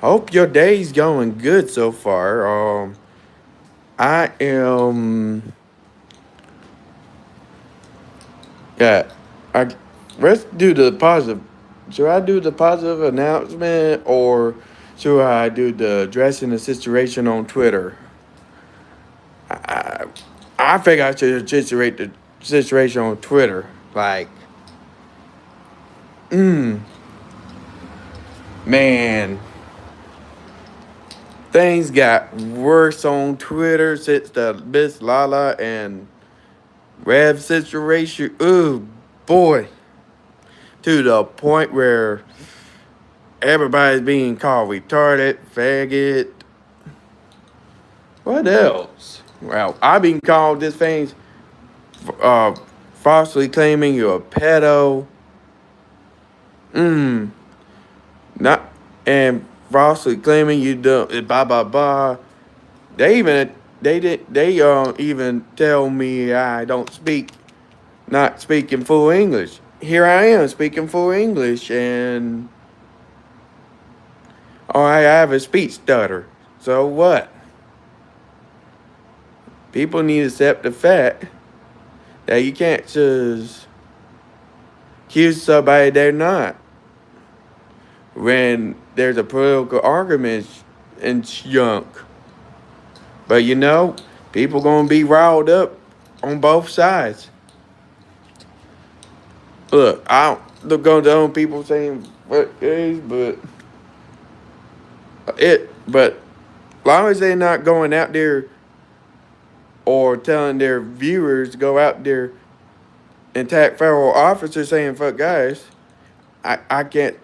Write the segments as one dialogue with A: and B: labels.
A: Hope your day's going good so far. I am. Yeah, I let's do the positive. Should I do the positive announcement or should I do the addressing the situation on Twitter? I I think I should situate the situation on Twitter. Like, man, things got worse on Twitter since the Miss Lala and Rev situation. Ooh, boy. To the point where everybody's being called retarded, faggot. What else? Well, I've been called this things, uh, falsely claiming you're a pedo. Mm, not and falsely claiming you do blah blah blah. They even they even tell me I don't speak not speaking full English. Here I am speaking full English and I have a speech stutter. So what? People need to accept the fact that you can't just accuse somebody they're not when there's a political argument and junk. But people gonna be riled up on both sides. Look, I don't look on the own people saying what is, but long as they're not going out there or telling their viewers to go out there and attack federal officers saying fuck guys, I can't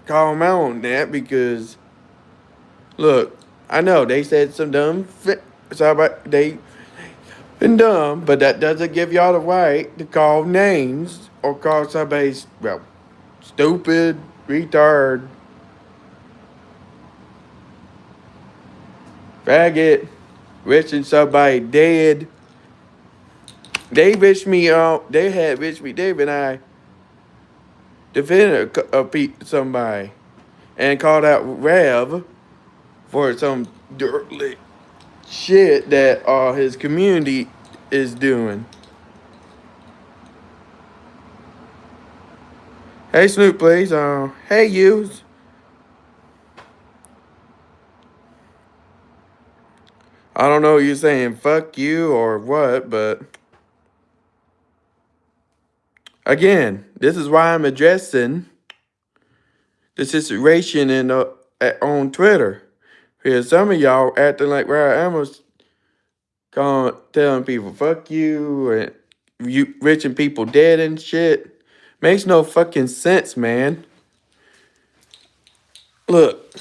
A: call them out on that because look, I know they said some dumb they been dumb, but that doesn't give y'all the right to call names or call somebody stupid, retard, faggot, wishing somebody dead. They wished me out. They had wished me Dave and I defended somebody and called out Rev for some dirty shit that his community is doing. Hey Snoop, please. Hey yous. I don't know if you're saying fuck you or what, but again, this is why I'm addressing the situation on Twitter. Because some of y'all acting like where I am telling people fuck you and you rich people dead and shit. Makes no fucking sense, man. Look,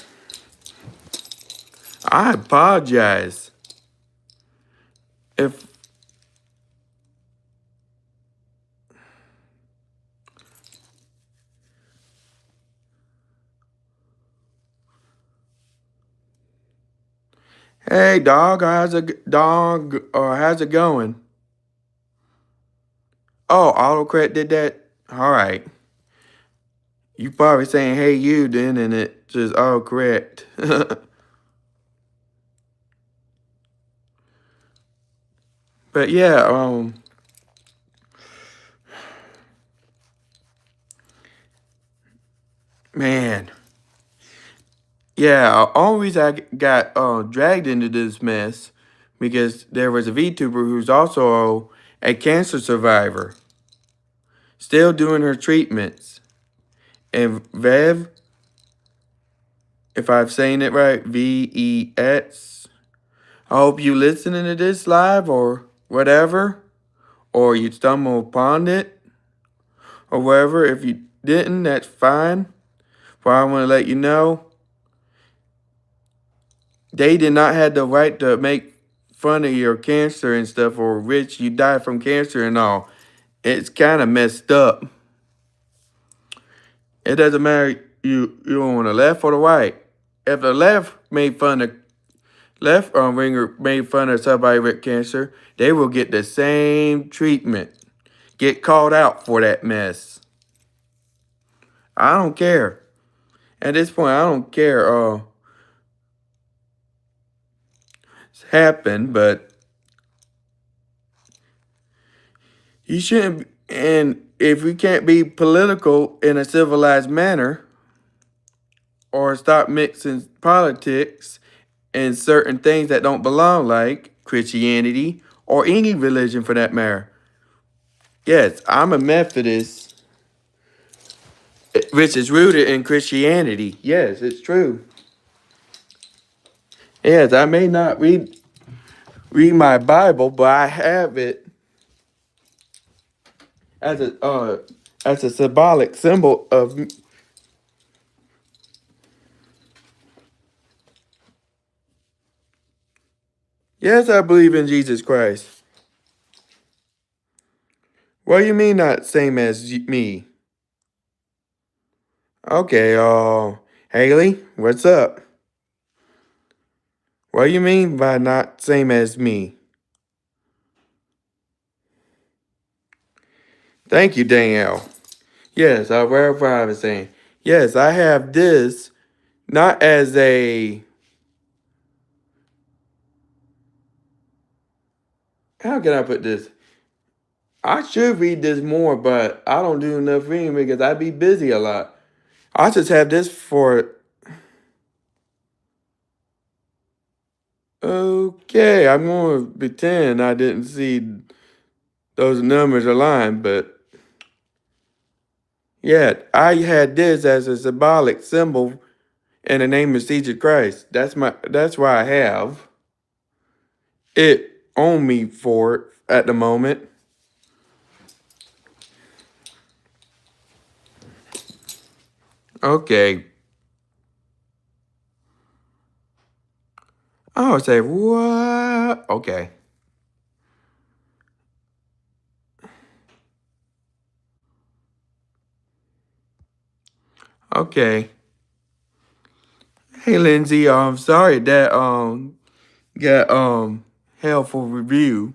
A: I apologize if hey dog, how's it going? Oh, AutoCorrect did that? Alright. You probably saying hey you then and it just all correct. But yeah, man. Yeah, always I got dragged into this mess because there was a VTuber who's also a cancer survivor, still doing her treatments. And Vev, if I'm saying it right, VEX. I hope you listening to this live or whatever, or you stumble upon it or whatever. If you didn't, that's fine. But I want to let you know they did not have the right to make fun of your cancer and stuff, or rich, you die from cancer and all. It's kind of messed up. It doesn't matter you on the left or the right. If the left made fun of left winger made fun of somebody with cancer, they will get the same treatment. Get called out for that mess. I don't care. At this point, I don't care happen, but you shouldn't. And if we can't be political in a civilized manner or stop mixing politics and certain things that don't belong, like Christianity or any religion for that matter. Yes, I'm a Methodist, which is rooted in Christianity. Yes, it's true. Yes, I may not read my Bible, but I have it as a symbolic symbol of. Yes, I believe in Jesus Christ. What do you mean not same as me? Okay, Haley, what's up? What do you mean by not same as me? Thank you, Danielle. Yes, I verify what I was saying. Yes, I have this not as a. How can I put this? I should read this more, but I don't do enough reading because I be busy a lot. I just have this for. Okay, I'm going to pretend I didn't see those numbers aligned, but yeah, I had this as a symbolic symbol in the name of Jesus Christ. That's why I have it on me for it at the moment. Okay. I would say what? Okay. Okay. Hey Lindsay, sorry that got helpful review.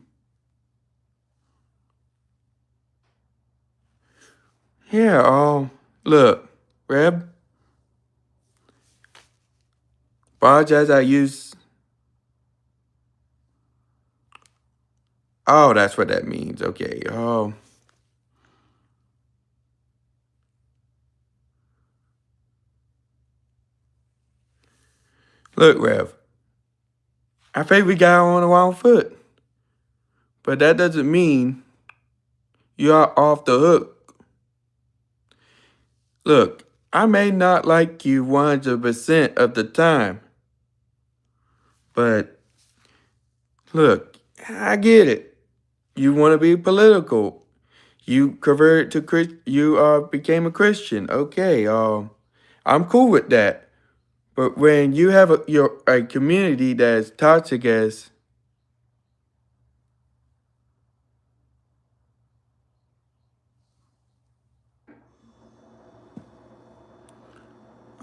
A: Yeah, look, Reb, apologize I use oh that's what that means. Okay. Look, Rev, I think we got on the wrong foot. But that doesn't mean you are off the hook. Look, I may not like you 100% of the time, but look, I get it. You want to be political. You converted to you became a Christian. Okay, I'm cool with that. But when you have a community that's toxic as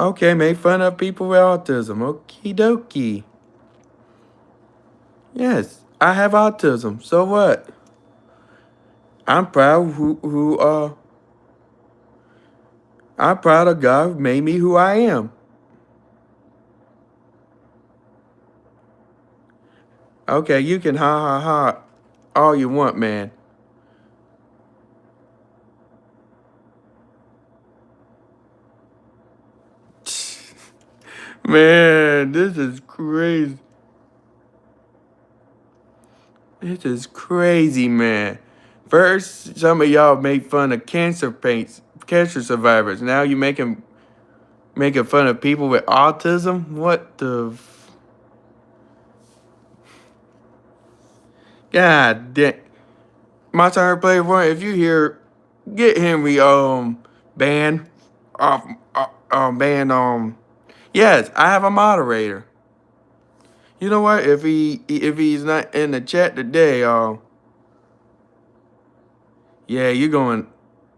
A: okay, make fun of people with autism. Okie dokie. Yes, I have autism. So what? I'm proud I'm proud of God who made me who I am. Okay, you can ha ha ha all you want, man. Man, this is crazy. This is crazy, man. First, some of y'all made fun of cancer survivors. Now you making fun of people with autism. What the? God damn. My turn to play one. If you hear, get Henry ban off ban Yes, I have a moderator. You know what? If he's not in the chat today, yeah, you're going.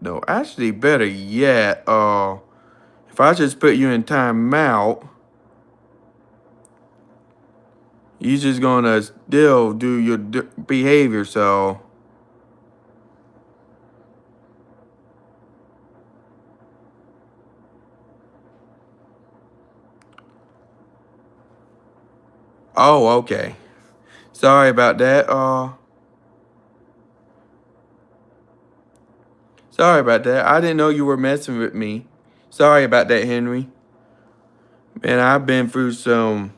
A: No, actually, better yet, if I just put you in timeout, you just gonna still do your behavior. So, oh, okay. Sorry about that. Sorry about that. I didn't know you were messing with me. Sorry about that, Henry. Man, I've been through some.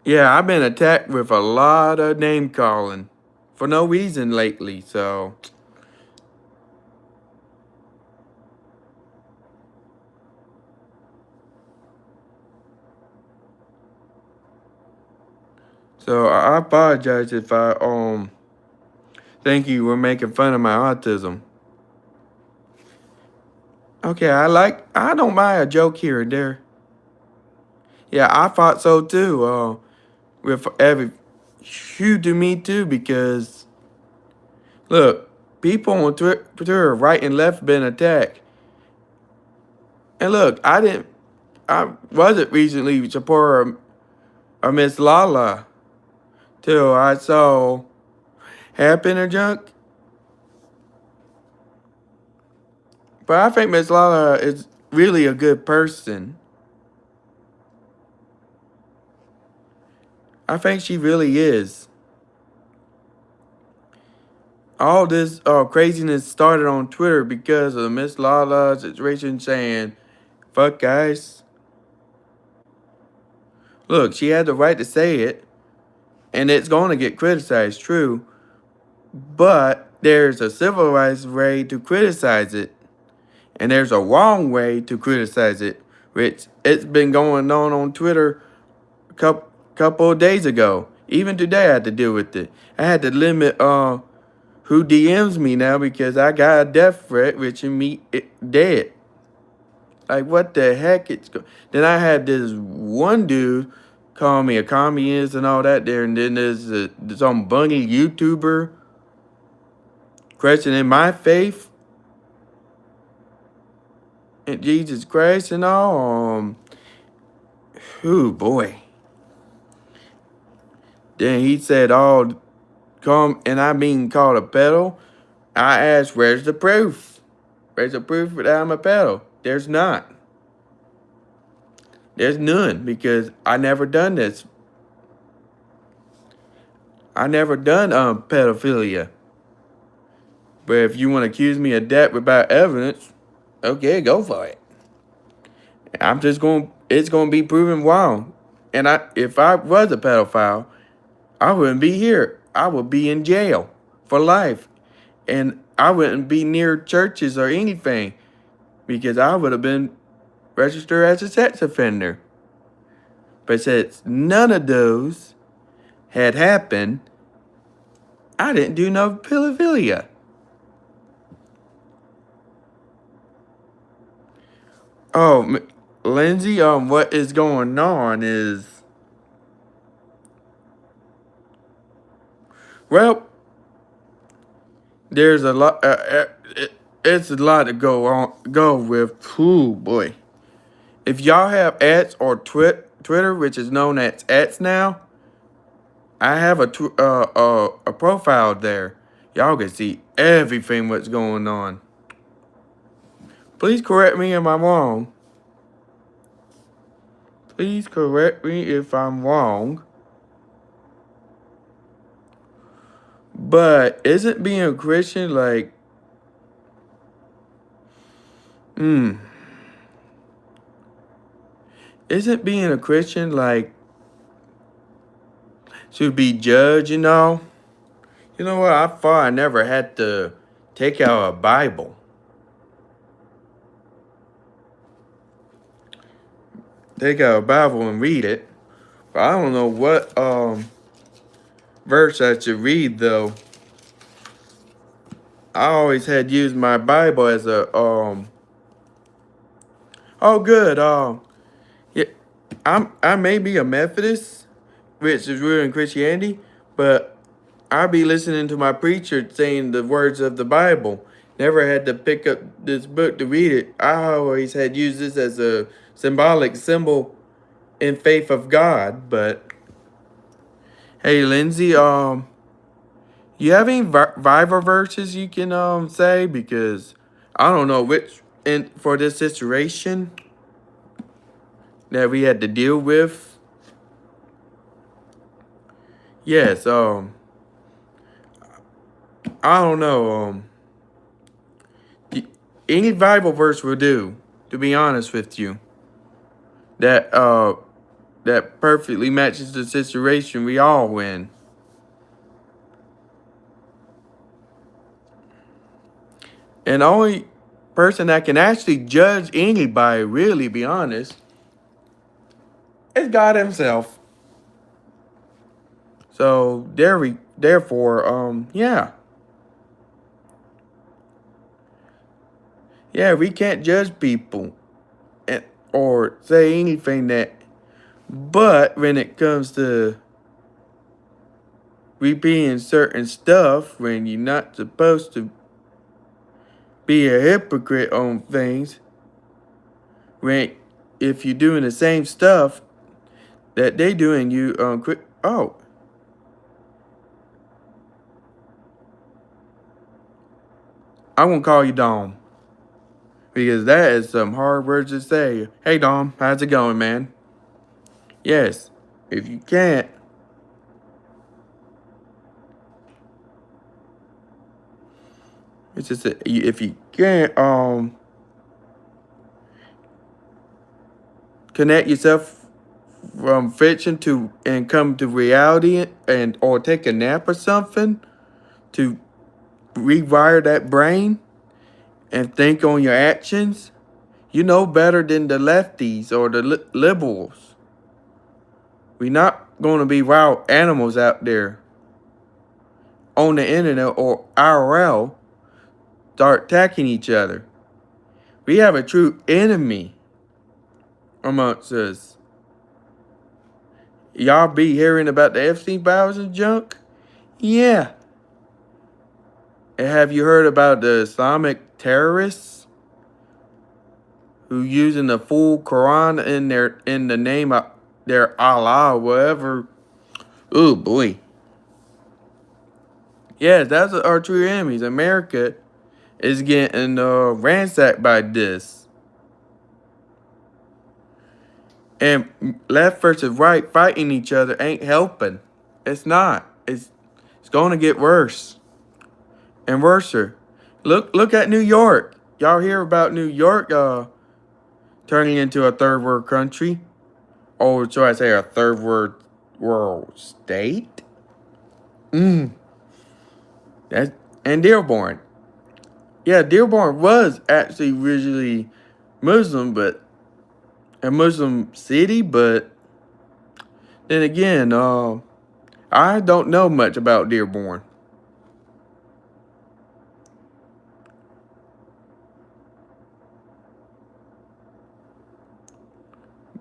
A: Yeah, I've been attacked with a lot of name calling for no reason lately. So I apologize if I think you were making fun of my autism. Okay, I don't mind a joke here and there. Yeah, I thought so too. With every you to me too, because look, people on Twitter, right and left, been attacked. And look, I wasn't recently supporter of Miss Lala till I saw happen or junk. But I think Miss Lala is really a good person. I think she really is. All this craziness started on Twitter because of Miss Lala's situation saying, fuck guys. Look, she had the right to say it, and it's going to get criticized, true. But there's a civilized way to criticize it, and there's a wrong way to criticize it, which it's been going on Twitter a couple of days ago. Even today I had to deal with it. I had to limit who DMs me now because I got a death threat, which in me dead. Like what the heck? Then I had this one dude call me a communist and all that there, and then there's some bunny YouTuber questioning my faith in Jesus Christ and all. Oh boy. Then he said, "Oh, come," and I being called a pedo. I asked, "Where's the proof? Where's the proof that I'm a pedo?" There's not. There's none because I never done this. I never done pedophilia. But if you want to accuse me of that without evidence, okay, go for it. I'm just going. It's going to be proven wrong. And if I was a pedophile, I wouldn't be here. I would be in jail for life, and I wouldn't be near churches or anything because I would have been registered as a sex offender. But since none of those had happened, I didn't do no pedophilia. Oh, Lindsay, what is going on is, well, there's a lot. It's a lot to go with. Oh boy, if y'all have ads or Twitter, which is known as ads now, I have a profile there. Y'all can see everything what's going on. Please correct me if I'm wrong. Please correct me if I'm wrong. But isn't being a Christian like, isn't being a Christian like should be judged, you know? You know what? I thought I never had to take out a Bible. Take out a Bible and read it. But I don't know what verse I should read though. I always had used my Bible as a oh good. Yeah, I may be a Methodist, which is real in Christianity, but I be listening to my preacher saying the words of the Bible. Never had to pick up this book to read it. I always had used this as a symbolic symbol in faith of God. But hey, Lindsay, you have any Bible verses you can say, because I don't know which for this situation that we had to deal with. Yes, I don't know, any Bible verse will do, to be honest with you. That that perfectly matches the situation we all win. And the only person that can actually judge anybody, really be honest, is God Himself. So therefore, yeah, we can't judge people or say anything that. But when it comes to repeating certain stuff, when you're not supposed to be a hypocrite on things, when if you're doing the same stuff that they doing, you oh, I won't call you Dom because that is some hard words to say. Hey Dom, how's it going, man? Yes, if you can't, it's just if you can't connect yourself from fiction to and come to reality and or take a nap or something to rewire that brain and think on your actions, you know better than the lefties or the liberals. We're not going to be wild animals out there on the internet or IRL start attacking each other. We have a true enemy amongst us. Y'all be hearing about the Epstein files and junk? Yeah. And have you heard about the Islamic terrorists who using the full Quran in the name of their Allah, whatever? Oh boy. Yes, that's our true enemies. America is getting ransacked by this. And left versus right fighting each other ain't helping. It's not. It's going to get worse and worser. Look at New York. Y'all hear about New York turning into a third world country? Or should I say a third world state? That's and Dearborn. Yeah, Dearborn was actually originally Muslim, but a Muslim city, but then again, I don't know much about Dearborn.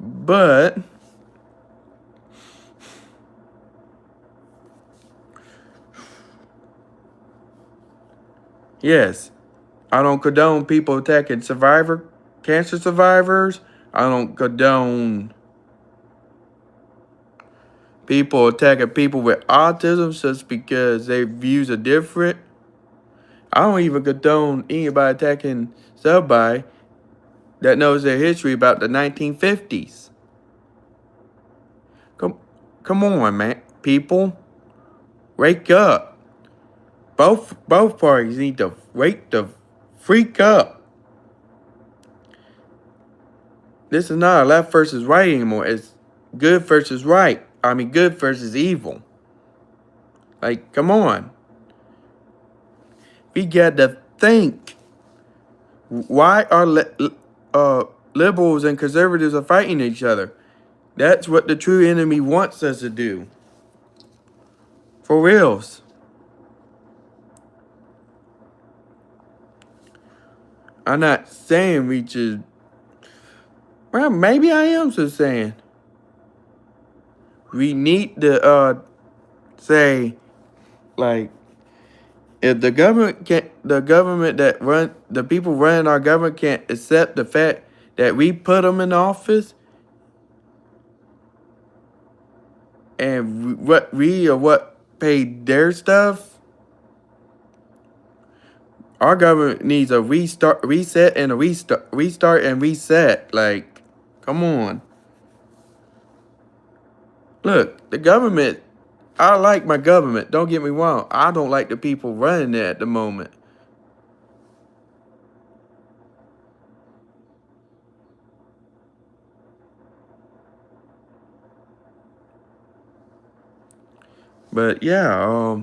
A: But yes, I don't condone people attacking cancer survivors. I don't condone people attacking people with autism just because their views are different. I don't even condone anybody attacking somebody that knows their history about the 1950s. Come on, man. People, wake up. Both parties need to wake the freak up. This is not a left versus right anymore. It's good versus right. I mean, good versus evil. Like, come on. We got to think. Why are liberals and conservatives are fighting each other? That's what the true enemy wants us to do. For reals. I'm not saying we should. Well, maybe I am just saying. We need to say, like, if the government that run, the people running our government can't accept the fact that we put them in office, and what paid their stuff, our government needs a reset, and a restart and reset. Like, come on. Look, the government I like my government. Don't get me wrong. I don't like the people running it at the moment. But yeah,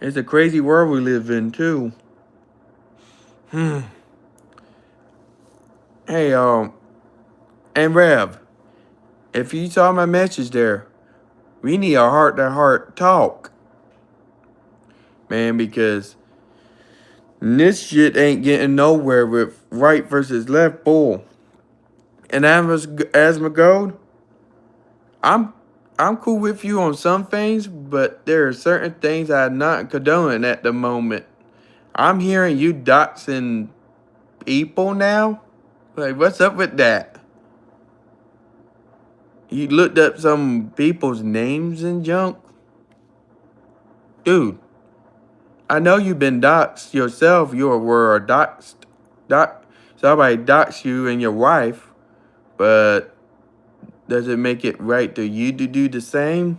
A: it's a crazy world we live in too. Hey, and Rev, if you saw my message there, we need a heart-to-heart talk, man, because this shit ain't getting nowhere with right versus left bull. And Asmongold, I'm I'm cool with you on some things, but there are certain things I'm not condoning at the moment. I'm hearing you doxing people now. Like, what's up with that? You looked up some people's names and junk? Dude, I know you've been doxed yourself. You were doxed. Somebody doxed you and your wife, but does it make it right to you to do the same?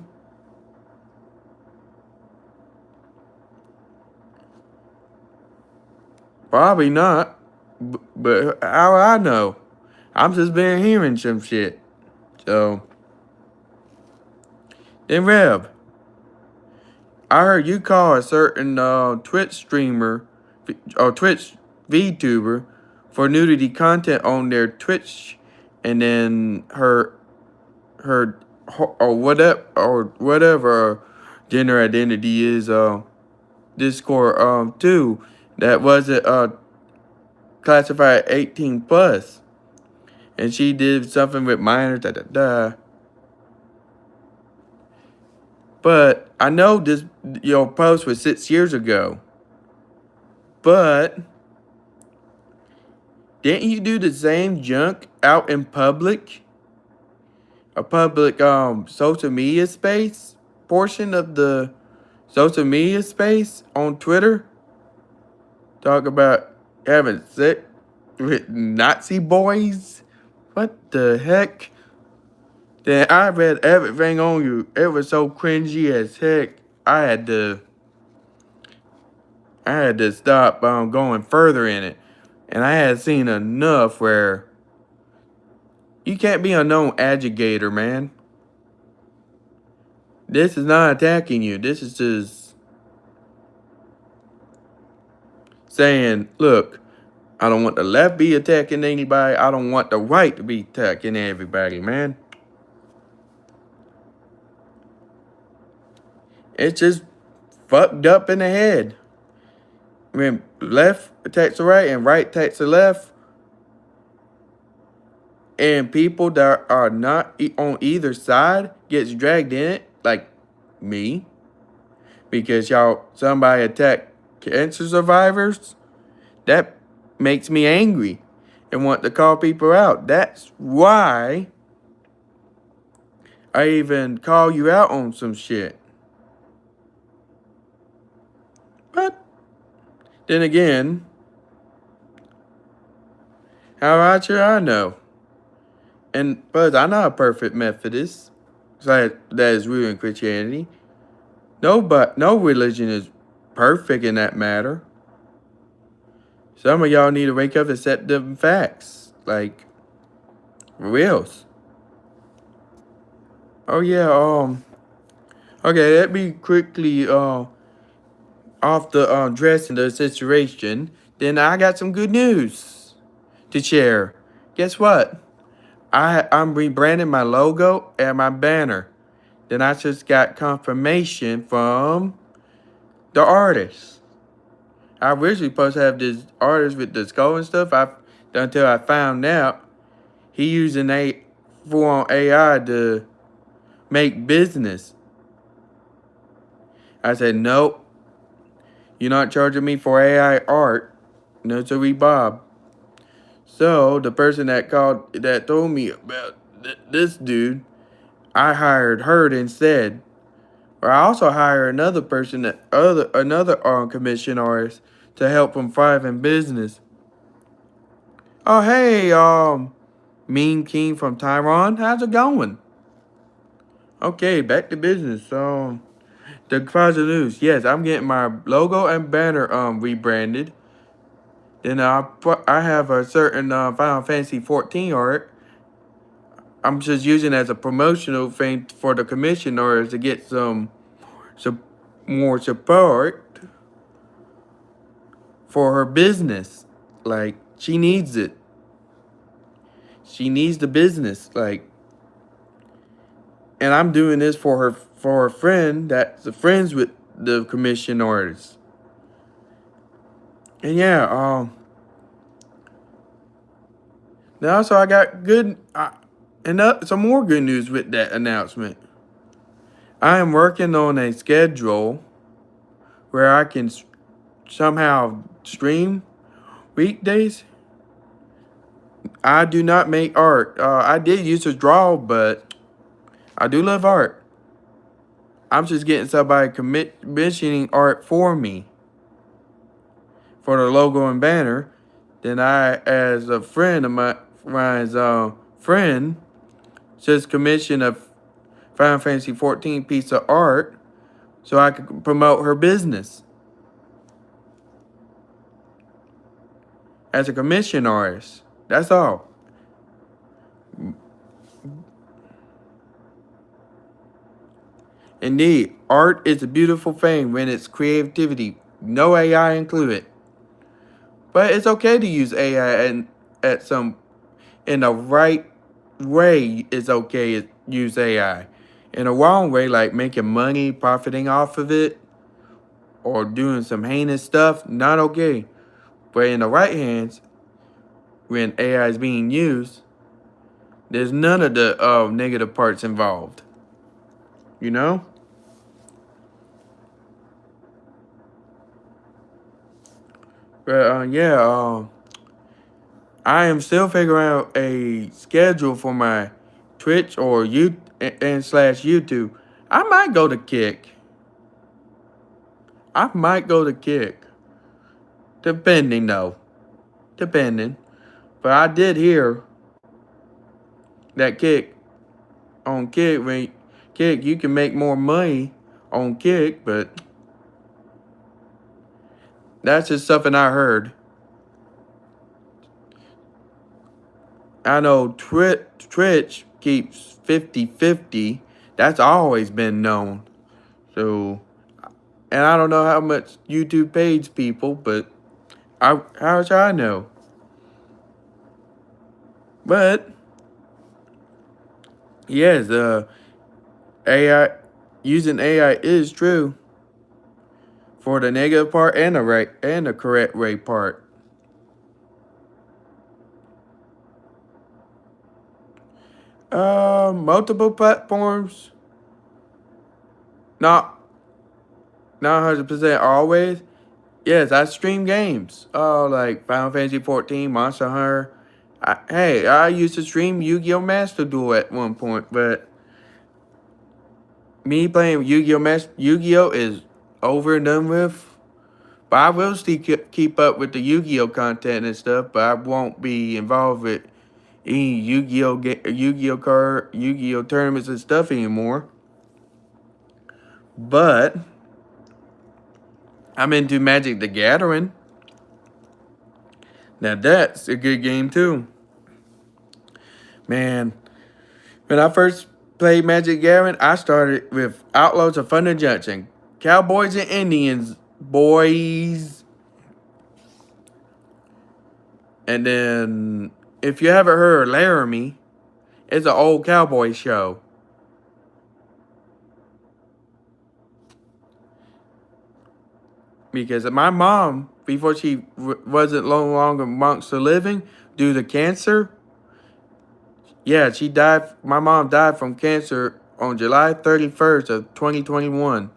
A: Probably not. But how I know? I'm just been hearing some shit. So, then Rev, I heard you call a certain Twitch streamer or Twitch VTuber for nudity content on their Twitch, and then her or whatever gender identity is Discord too, that wasn't classified 18 plus, and she did something with minors But I know this your post was 6 years ago. But didn't you do the same junk out in public? A public social media space portion of the social media space on Twitter? Talk about having sex with Nazi boys? What the heck? Then I read everything on you. It was so cringy as heck. I had to stop going further in it. And I had seen enough where you can't be a known agitator, man. This is not attacking you. This is just saying, look, I don't want the left be attacking anybody. I don't want the right to be attacking everybody, man. It's just fucked up in the head. When left attacks the right and right attacks the left, and people that are not on either side gets dragged in it, like me, because somebody attacked cancer survivors, that makes me angry and want to call people out. That's why I even call you out on some shit. But then again, how should I know? And plus, I'm not a perfect Methodist. So that is rooted in Christianity. No religion is perfect in that matter. Some of y'all need to wake up and set them facts. Like, for reals. Oh yeah, okay, let me quickly off the dressing the situation. Then I got some good news to share. Guess what? I'm rebranding my logo and my banner. Then I just got confirmation from the artist. I originally supposed to have this artist with the skull and stuff. Until I found out he using a full-on AI to make business. I said, nope, you're not charging me for AI art. No, sorry, Bob. So the person that told me about this dude, I hired her instead. Or I also hired another person, another commission artist to help him thrive in business. Oh hey, Mean King from Taiwan, how's it going? Okay, back to business. The positive news. Yes, I'm getting my logo and banner rebranded. Then I have a certain Final Fantasy 14 art. I'm just using it as a promotional thing for the commission orders to get some more support for her business. Like, she needs it. She needs the business. Like, and I'm doing this for her friend that's friends with the commission orders. And yeah, now also I got some more good news with that announcement. I am working on a schedule where I can somehow stream weekdays. I do not make art. I did used to draw, but I do love art. I'm just getting somebody commissioning art for me for the logo and banner. Then I, as a friend of mine's friend, just commissioned a Final Fantasy 14 piece of art so I could promote her business as a commission artist. That's all. Indeed, art is a beautiful thing when it's creativity, no AI included. But it's okay to use AI and at some in the right way. It's okay to use AI. In a wrong way, like making money, profiting off of it, or doing some heinous stuff, not okay. But in the right hands, when AI is being used, there's none of the negative parts involved. You know? But yeah, I am still figuring out a schedule for my Twitch or and slash YouTube. I might go to Kick. I might go to Kick. Depending though. Depending. But I did hear that when Kick you can make more money on Kick, but that's just something I heard. I know Twitch keeps 50-50. That's always been known. So, and I don't know how much YouTube pays people, but how should I know? But yes, AI using AI is true for the negative part and the correct way part. Multiple platforms. Not 100% always. Yes, I stream games. Like Final Fantasy 14, Monster Hunter. I used to stream Yu-Gi-Oh! Master Duel at one point, but me playing Yu-Gi-Oh! Is over and done with. But I will still keep up with the Yu-Gi-Oh! Content and stuff, but I won't be involved with any Yu-Gi-Oh! Tournaments and stuff anymore. But I'm into Magic the Gathering. Now that's a good game too. Man, when I first played Magic the Gathering, I started with Outlaws of Thunder Junction. Cowboys and Indians, boys. And then, if you haven't heard of Laramie, it's an old cowboy show. Because my mom, before she wasn't no longer amongst the living due to cancer, yeah, she died. My mom died from cancer on July 31st of 2021.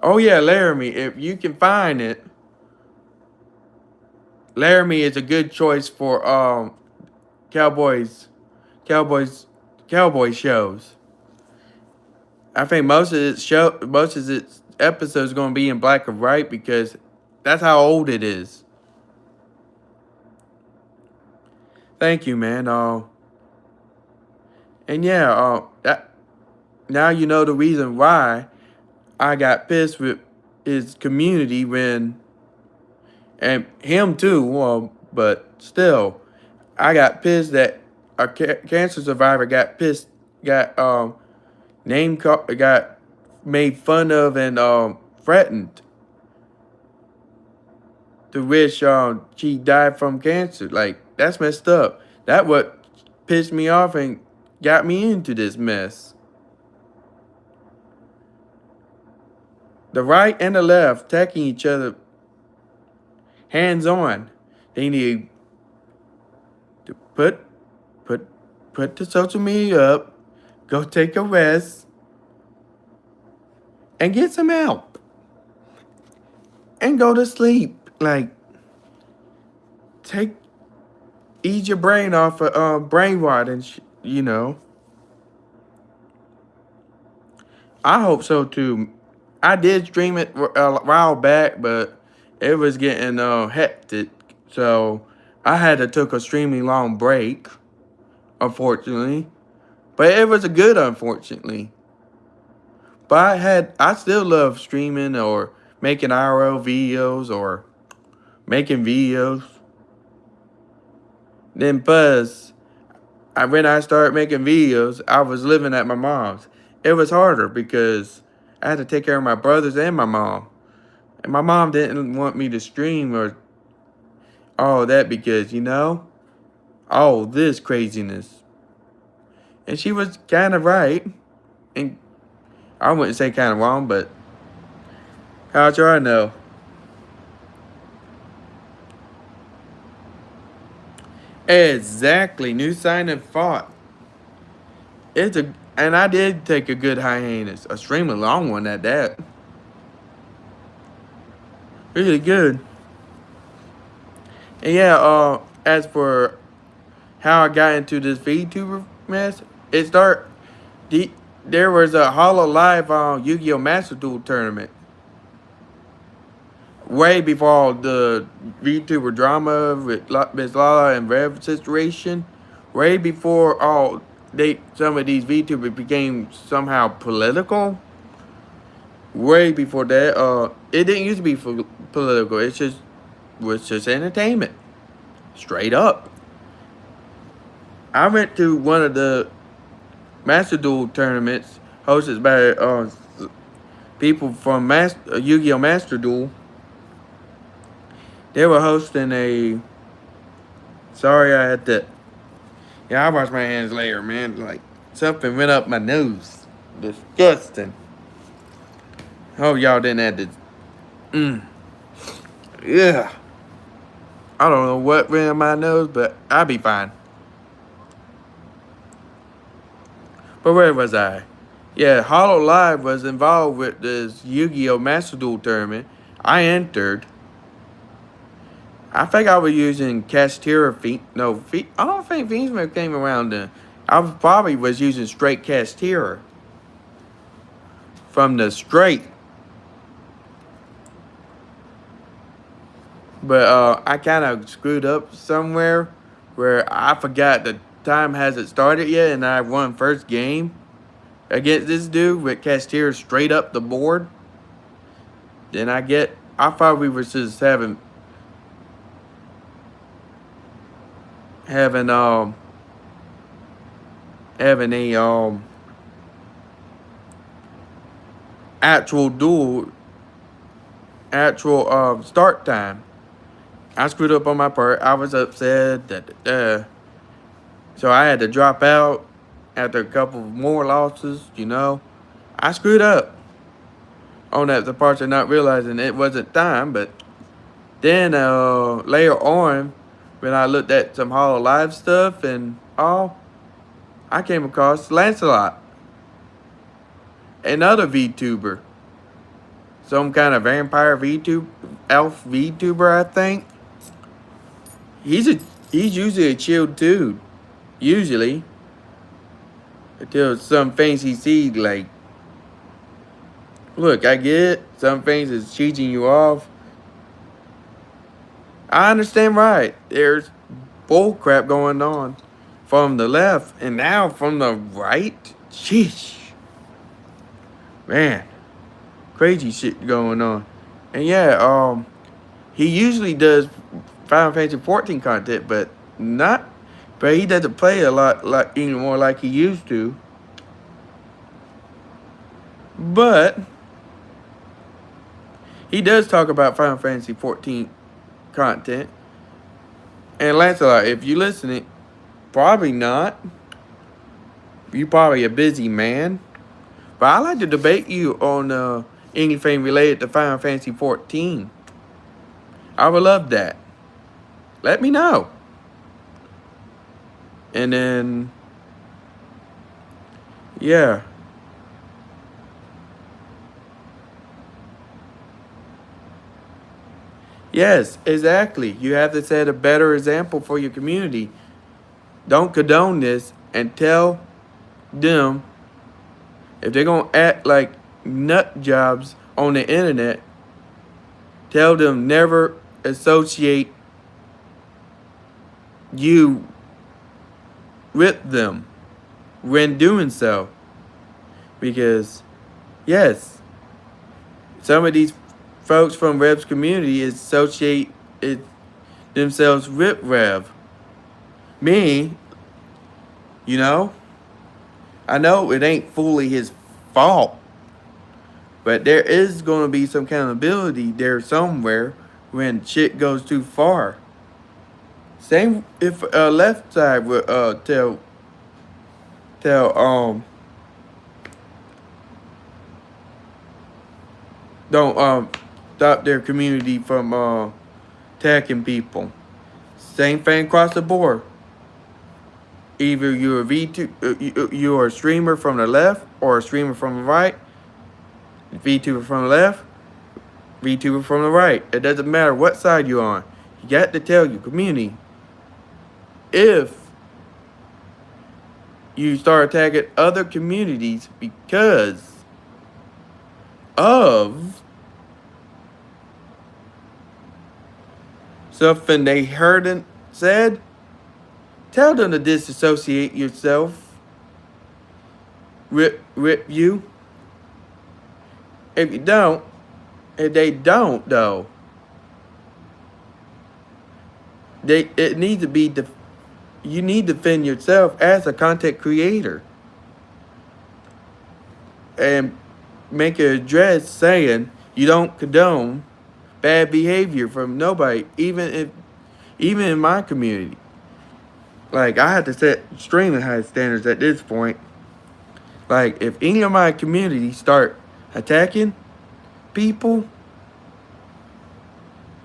A: Oh yeah, Laramie. If you can find it, Laramie is a good choice for cowboys, cowboys, cowboy shows. I think most of its episodes are going to be in black and white because that's how old it is. Thank you, man. And yeah, that now you know the reason why I got pissed with his community when, and him too. Well, but still, I got pissed that a cancer survivor got pissed, got got made fun of and threatened to wish she died from cancer. Like, that's messed up. That what pissed me off and got me into this mess. The right and the left attacking each other hands on. They need to put the social media up, go take a rest, and get some help. And go to sleep. Like, ease your brain off of brain rot and you know. I hope so too. I did stream it a while back, but it was getting hectic, so I had to take a extremely long break, unfortunately. But it was a good unfortunately. But I still love streaming or making IRL videos or making videos. Then plus, when I started making videos, I was living at my mom's. It was harder because I had to take care of my brothers and my mom. And my mom didn't want me to stream or all that because, you know, all this craziness. And she was kind of right. And I wouldn't say kind of wrong, but how do I know? Exactly. New sign of thought. And I did take a good hiatus, a extremely long one at that. Really good. And yeah, as for how I got into this VTuber mess, it started. There was a Hollow Live Yu-Gi-Oh! Master Duel tournament. Way before all the VTuber drama with Miss Lala and Rev situation. Way before some of these VTubers became somehow political. Way before that, it didn't used to be political. Was just entertainment, straight up. I went to one of the Master Duel tournaments hosted by people from Yu-Gi-Oh! Master Duel. They were hosting a. Sorry, I had to. Yeah, I wash my hands later, man. Like, something went up my nose. Disgusting. Oh, y'all didn't have to. Yeah. I don't know what went up my nose, but I'll be fine. But where was I? Yeah, Hollow Live was involved with this Yu-Gi-Oh! Master Duel tournament. I entered. I think I was using Castira I don't think Fiendsmith came around then. I probably was using straight Castira. From the straight. But I kind of screwed up somewhere where I forgot the time hasn't started yet and I won first game against this dude with Castira straight up the board. Then I thought we were just having a actual duel, start time. I screwed up on my part. I was upset so I had to drop out after a couple more losses, you know. I screwed up on the parts of not realizing it wasn't time, but then later on when I looked at some Hollow Live stuff and all, I came across Lancelot, another VTuber. Some kind of vampire elf VTuber, I think. He's usually a chill dude. Usually. Until some things he sees, like, look, I get it. Some things is cheating you off. I understand, right? There's bull crap going on from the left and now from the right. Sheesh. Man, crazy shit going on. And yeah, he usually does Final Fantasy 14 content, but he doesn't play a lot like anymore like he used to. But he does talk about Final Fantasy 14 content. And Lancelot, if you listening, probably not. You probably a busy man. But I like to debate you on anything related to Final Fantasy 14. I would love that. Let me know. And then, yeah. Yes, exactly. You have to set a better example for your community. Don't condone this and tell them if they're going to act like nut jobs on the internet, tell them never associate you with them when doing so. Because, yes, some of these folks from Rev's community associate themselves with Rev. Me, you know, I know it ain't fully his fault, but there is going to be some accountability there somewhere when shit goes too far. Same if left side would tell don't stop their community from attacking people. Same thing across the board. Either you're a V2, you're a streamer from the left or a streamer from the right. VTuber from the left, VTuber from the right. It doesn't matter what side you're on. You got to tell your community if you start attacking other communities because of something they heard and said, tell them to disassociate yourself. Rip you. If they don't though, it needs to be you need to defend yourself as a content creator and make an address saying you don't condone bad behavior from nobody, even in my community. Like, I have to set extremely high standards at this point. Like, if any of my community start attacking people,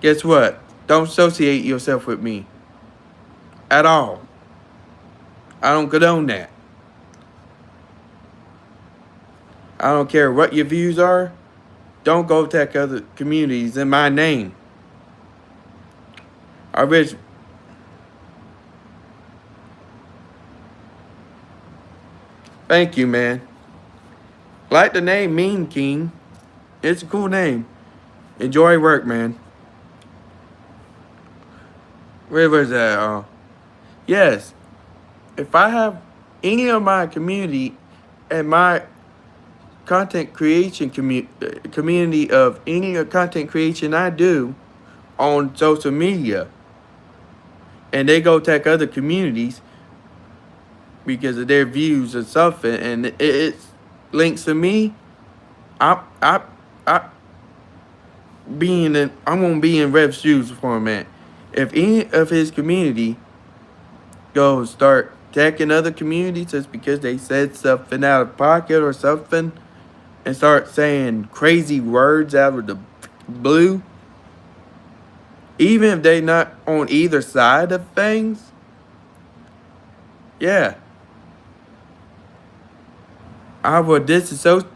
A: guess what? Don't associate yourself with me at all. I don't condone that. I don't care what your views are. Don't go attack other communities in my name. I wish. Thank you, man. Like the name Mean King. It's a cool name. Enjoy work, man. Where was that? Yes. If I have any of my community and my content creation community of any content creation I do on social media, and they go attack other communities because of their views or something, and it links to me, I'm gonna be in Rev's shoes for a minute. If any of his community goes start attacking other communities just because they said something out of pocket or something, and start saying crazy words out of the blue, even if they not on either side of things, yeah, I would disassociate.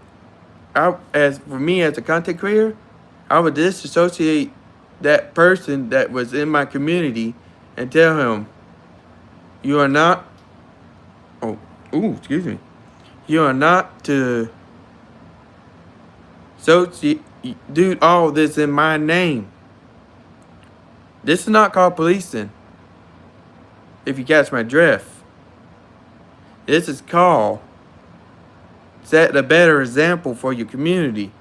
A: As for me as a content creator, I would disassociate that person that was in my community and tell him, you are not, excuse me, you are not to do all this in my name. This is not called policing, if you catch my drift. This is called set a better example for your community.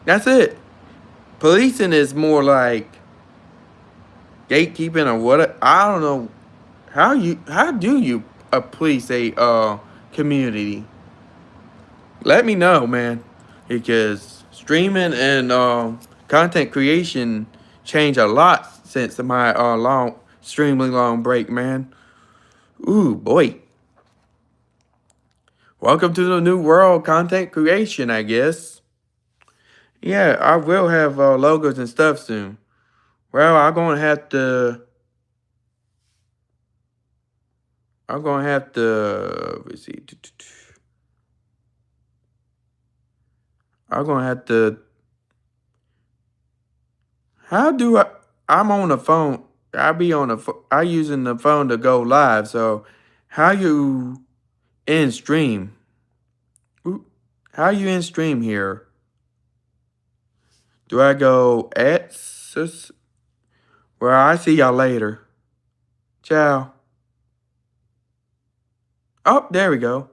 A: That's it. Policing is more like gatekeeping or what. I don't know how do you police a community. Let me know, man, because streaming and content creation changed a lot since my extremely long break, man. Ooh boy. Welcome to the new world, content creation, I guess. Yeah, I will have logos and stuff soon. Well, I'm gonna have to. Let's see. I'm gonna have to. How do I? I'm on the phone. I be on the. I using the phone to go live. So, how you in stream? Ooh, how you in stream here? Do I go at? Well, I see y'all later. Ciao. Oh, there we go.